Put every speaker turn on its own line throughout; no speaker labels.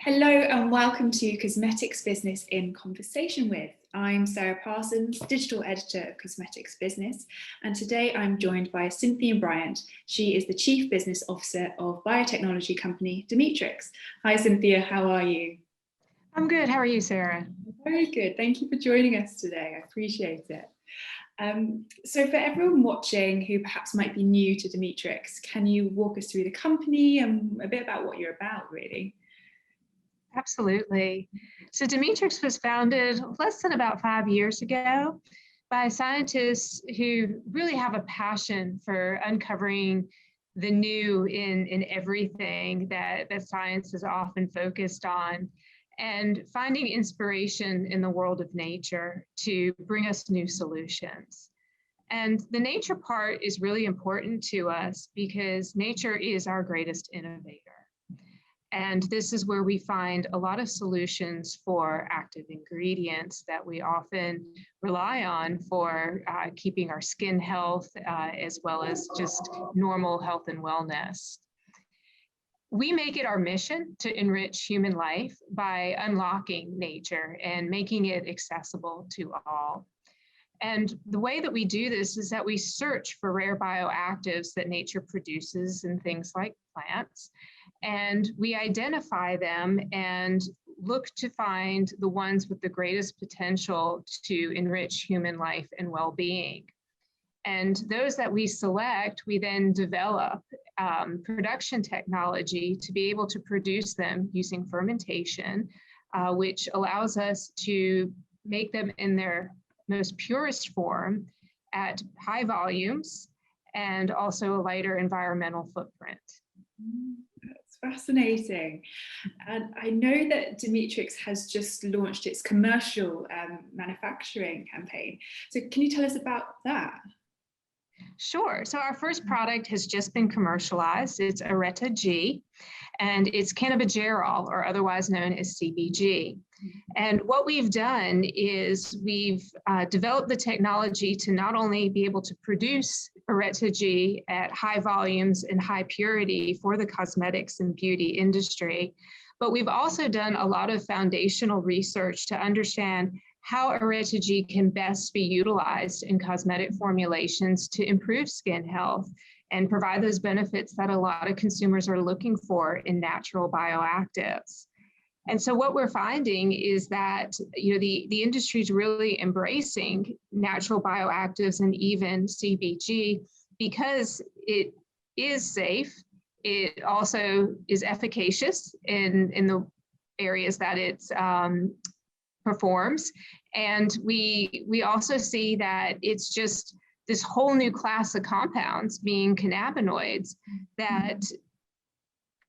Hello and welcome to Cosmetics Business in Conversation With. I'm Sarah Parsons, Digital Editor of Cosmetics Business, and today I'm joined by Cynthia Bryant. She is the Chief Business Officer of biotechnology company Demetrix. Hi Cynthia, how are you?
I'm good, how are you, Sarah?
Very good, thank you for joining us today, I appreciate it. So for everyone watching who perhaps might be new to Demetrix, can you walk us through the company and a bit about what you're about, really?
Absolutely. So Demetrix was founded less than about 5 years ago by scientists who really have a passion for uncovering the new in everything that science is often focused on, and finding inspiration in the world of nature to bring us new solutions. And the nature part is really important to us because nature is our greatest innovator. And this is where we find a lot of solutions for active ingredients that we often rely on for keeping our skin health, as well as just normal health and wellness. We make it our mission to enrich human life by unlocking nature and making it accessible to all. And the way that we do this is that we search for rare bioactives that nature produces in things like plants, and we identify them and look to find the ones with the greatest potential to enrich human life and well-being. And those that we select, we then develop production technology to be able to produce them using fermentation, which allows us to make them in their most purest form at high volumes and also a lighter environmental footprint.
That's fascinating. And I know that Demetrix has just launched its commercial manufacturing campaign. So can you tell us about that?
Sure. So our first product has just been commercialized. It's Areta G, and it's cannabigerol, or otherwise known as CBG. And what we've done is we've developed the technology to not only be able to produce Areta G at high volumes and high purity for the cosmetics and beauty industry, but we've also done a lot of foundational research to understand how Areta G can best be utilized in cosmetic formulations to improve skin health and provide those benefits that a lot of consumers are looking for in natural bioactives. And so what we're finding is that the industry is really embracing natural bioactives and even CBG because it is safe. It also is efficacious in the areas that it performs. And we also see that it's just this whole new class of compounds, being cannabinoids, that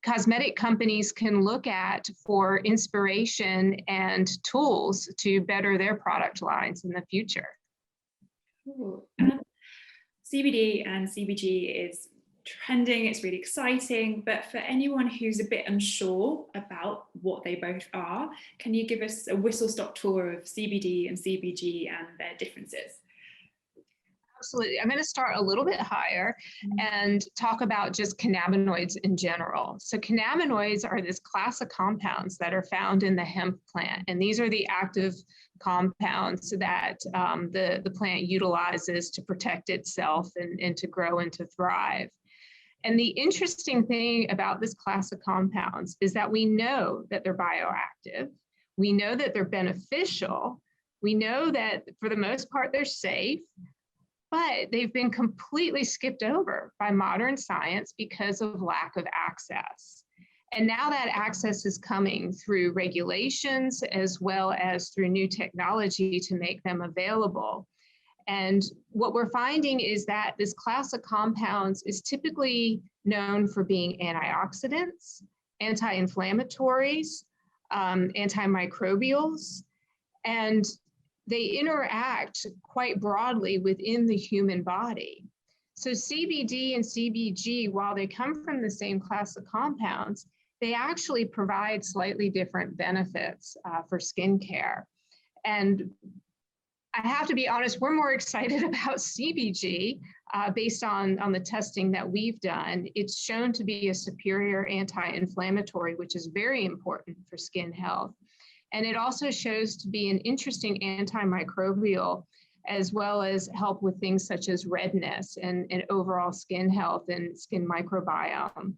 cosmetic companies can look at for inspiration and tools to better their product lines in the future.
Cool. CBD and CBG is trending, it's really exciting, but for anyone who's a bit unsure about what they both are, can you give us a whistle-stop tour of CBD and CBG and their differences?
Absolutely. I'm going to start a little bit higher and talk about just cannabinoids in general. So cannabinoids are this class of compounds that are found in the hemp plant, and these are the active compounds that the plant utilizes to protect itself and to grow and to thrive. And the interesting thing about this class of compounds is that we know that they're bioactive. We know that they're beneficial. We know that for the most part, they're safe, but they've been completely skipped over by modern science because of lack of access. And now that access is coming through regulations as well as through new technology to make them available. And what we're finding is that this class of compounds is typically known for being antioxidants, anti-inflammatories, antimicrobials, and they interact quite broadly within the human body. So CBD and CBG, while they come from the same class of compounds, they actually provide slightly different benefits for skincare. And I have to be honest, we're more excited about CBG based on the testing that we've done, it's shown to be a superior anti-inflammatory, which is very important for skin health. And it also shows to be an interesting antimicrobial, as well as help with things such as redness and overall skin health and skin microbiome.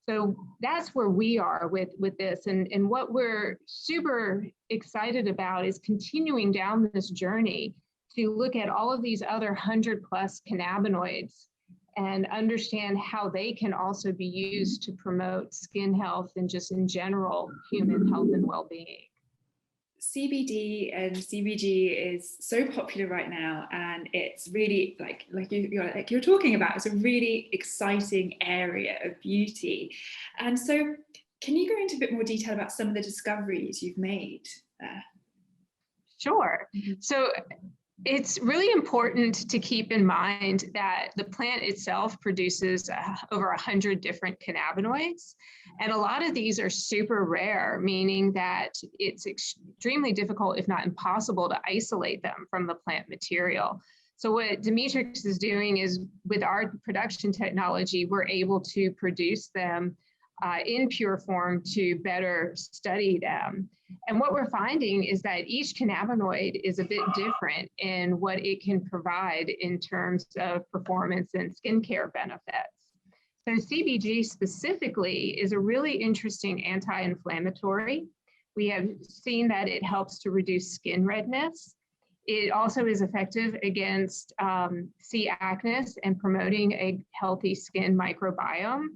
So that's where we are with this. And what we're super excited about is continuing down this journey to look at all of these other 100+ cannabinoids and understand how they can also be used to promote skin health and just in general human health and well-being.
CBD and CBG is so popular right now, and it's really like you're talking about, it's a really exciting area of beauty. And so can you go into a bit more detail about some of the discoveries you've made there?
Sure. So it's really important to keep in mind that the plant itself produces over 100 different cannabinoids. And a lot of these are super rare, meaning that it's extremely difficult, if not impossible, to isolate them from the plant material. So what Demetrix is doing is, with our production technology, we're able to produce them in pure form to better study them. And what we're finding is that each cannabinoid is a bit different in what it can provide in terms of performance and skincare benefits. So CBG specifically is a really interesting anti-inflammatory. We have seen that it helps to reduce skin redness. It also is effective against C. acnes and promoting a healthy skin microbiome.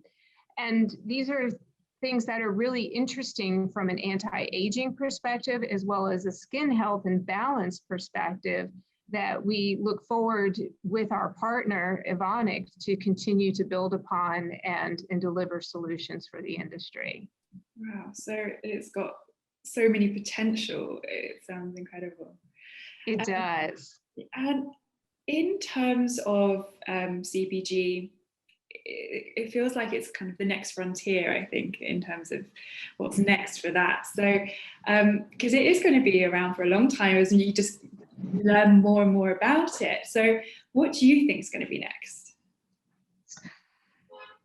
And these are things that are really interesting from an anti-aging perspective, as well as a skin health and balance perspective, that we look forward with our partner, Evonik, to continue to build upon and deliver solutions for the industry.
Wow, so it's got so many potential. It sounds incredible.
It does.
And in terms of CBG, it feels like it's kind of the next frontier, I think, in terms of what's next for that. So, because it is going to be around for a long time as you just learn more and more about it. So what do you think is going to be next?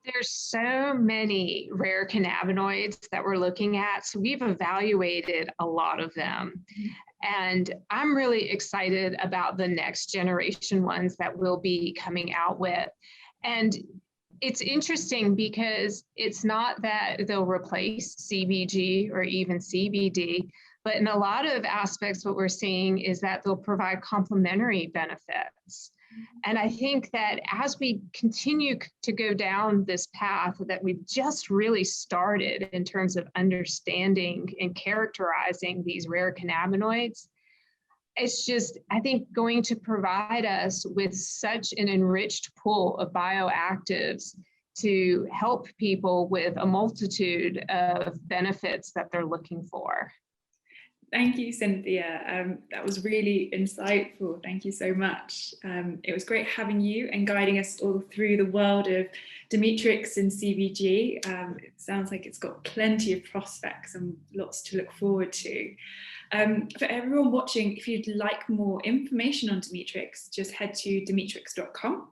There's so many rare cannabinoids that we're looking at. So we've evaluated a lot of them. And I'm really excited about the next generation ones that we'll be coming out with. And it's interesting because it's not that they'll replace CBG or even CBD, but in a lot of aspects, what we're seeing is that they'll provide complementary benefits. And I think that as we continue to go down this path that we've just really started in terms of understanding and characterizing these rare cannabinoids, it's just, I think, going to provide us with such an enriched pool of bioactives to help people with a multitude of benefits that they're looking for.
Thank you, Cynthia. That was really insightful. Thank you so much. It was great having you and guiding us all through the world of Demetrix and CBG. It sounds like it's got plenty of prospects and lots to look forward to. For everyone watching, if you'd like more information on Demetrix, just head to demetrix.com.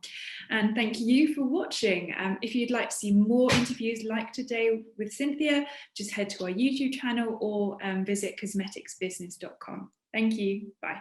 And thank you for watching. If you'd like to see more interviews like today with Cynthia, just head to our YouTube channel or visit cosmeticsbusiness.com. Thank you. Bye.